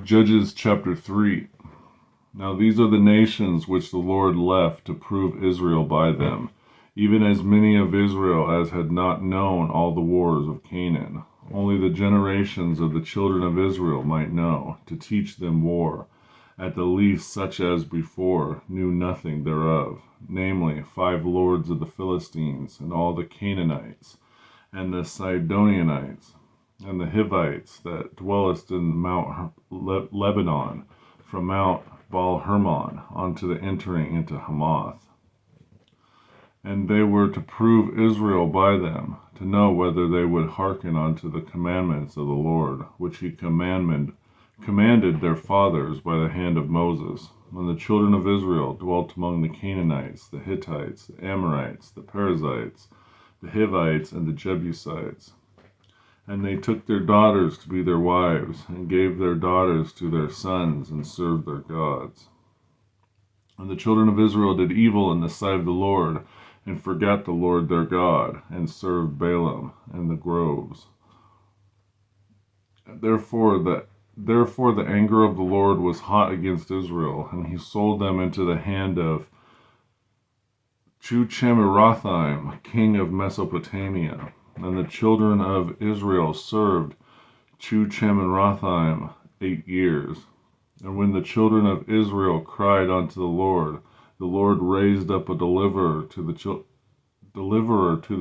Judges chapter 3. Now these are the nations which the Lord left to prove Israel by them, even as many of Israel as had not known all the wars of Canaan. Only the generations of the children of Israel might know, to teach them war, at the least such as before knew nothing thereof, namely 5 lords of the Philistines, and all the Canaanites, and the Sidonianites, and the Hivites that dwellest in Mount Lebanon, from Mount Baal Hermon unto the entering into Hamath. And they were to prove Israel by them, to know whether they would hearken unto the commandments of the Lord, which he commanded their fathers by the hand of Moses, when the children of Israel dwelt among the Canaanites, the Hittites, the Amorites, the Perizzites, the Hivites, and the Jebusites. And they took their daughters to be their wives, and gave their daughters to their sons, and served their gods. And the children of Israel did evil in the sight of the Lord, and forgot the Lord their God, and served Balaam and the groves. Therefore the anger of the Lord was hot against Israel, and he sold them into the hand of Chuchemirathim, king of Mesopotamia. And the children of Israel served Chuchemirathim 8 years. And when the children of Israel cried unto the Lord raised up a deliverer to the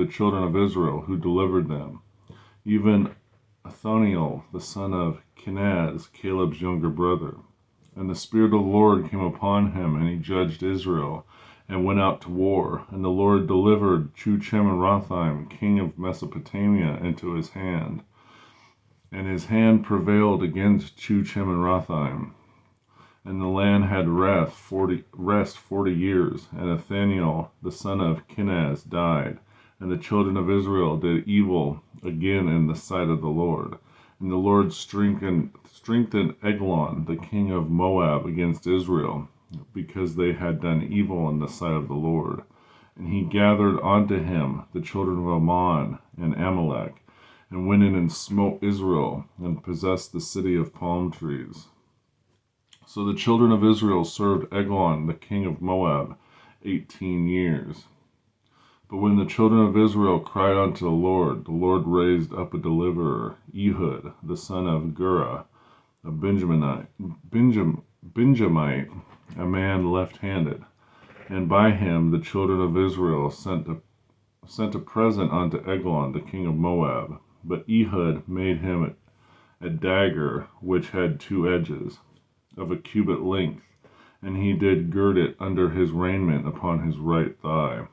children of Israel, who delivered them, even Othniel, the son of Kenaz, Caleb's younger brother. And the Spirit of the Lord came upon him, and he judged Israel, and went out to war. And the Lord delivered Chuchemirathim, king of Mesopotamia, into his hand. And his hand prevailed against Chuchemirathim. And the land had rest 40 years. And Othniel, the son of Kenaz, died. And the children of Israel did evil again in the sight of the Lord. And the Lord strengthened Eglon, the king of Moab, against Israel, because they had done evil in the sight of the Lord. And he gathered unto him the children of Ammon and Amalek, and went in and smote Israel, and possessed the city of palm trees. So the children of Israel served Eglon, the king of Moab, 18 years. But when the children of Israel cried unto the Lord raised up a deliverer, Ehud, the son of Gera, a Benjamite, a man left-handed. And by him the children of Israel sent a present unto Eglon, the king of Moab. But Ehud made him a dagger which had 2 edges, of a cubit length, and he did gird it under his raiment upon his right thigh.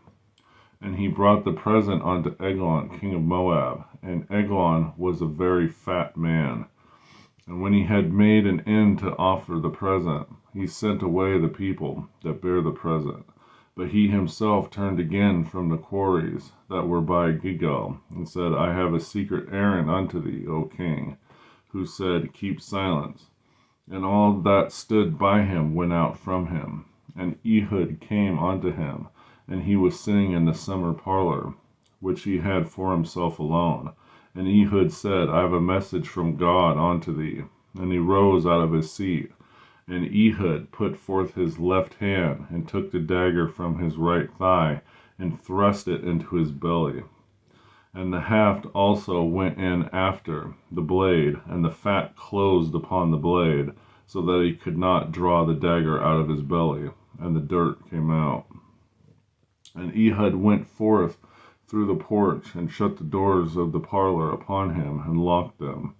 And he brought the present unto Eglon, king of Moab. And Eglon was a very fat man. And when he had made an end to offer the present, he sent away the people that bare the present. But he himself turned again from the quarries that were by Gilgal, and said, I have a secret errand unto thee, O king. Who said, Keep silence. And all that stood by him went out from him. And Ehud came unto him, and he was sitting in the summer parlor, which he had for himself alone. And Ehud said, I have a message from God unto thee. And he rose out of his seat. And Ehud put forth his left hand, and took the dagger from his right thigh, and thrust it into his belly. And the haft also went in after the blade, and the fat closed upon the blade, so that he could not draw the dagger out of his belly, and the dirt came out. And Ehud went forth through the porch, and shut the doors of the parlor upon him, and locked them.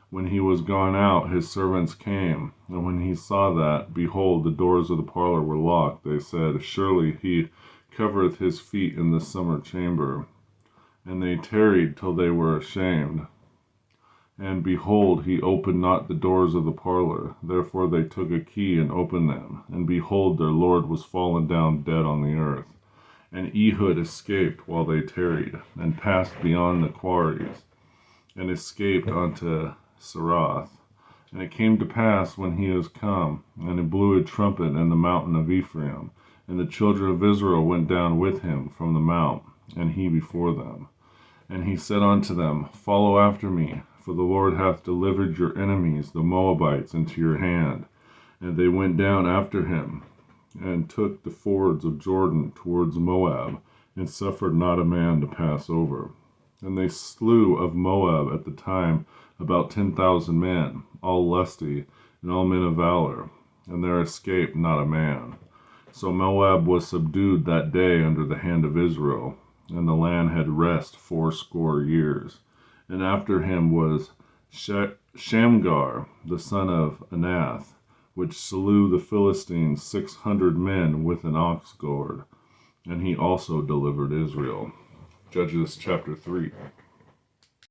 When he was gone out, his servants came, and when he saw that, behold, the doors of the parlor were locked, they said, Surely he covereth his feet in the summer chamber. And they tarried till they were ashamed. And behold, he opened not the doors of the parlor. Therefore they took a key and opened them. And behold, their lord was fallen down dead on the earth. And Ehud escaped while they tarried, and passed beyond the quarries, and escaped unto Sarath. And it came to pass, when he was come, and he blew a trumpet in the mountain of Ephraim, and the children of Israel went down with him from the mount, and he before them. And he said unto them, Follow after me, for the Lord hath delivered your enemies, the Moabites, into your hand. And they went down after him, and took the fords of Jordan towards Moab, and suffered not a man to pass over. And they slew of Moab at the time about 10,000 men, all lusty, and all men of valor, and there escaped not a man. So Moab was subdued that day under the hand of Israel, and the land had rest 80 years. And after him was Shamgar, the son of Anath, which slew the Philistines 600 men with an ox goad, and he also delivered Israel. Judges chapter 3.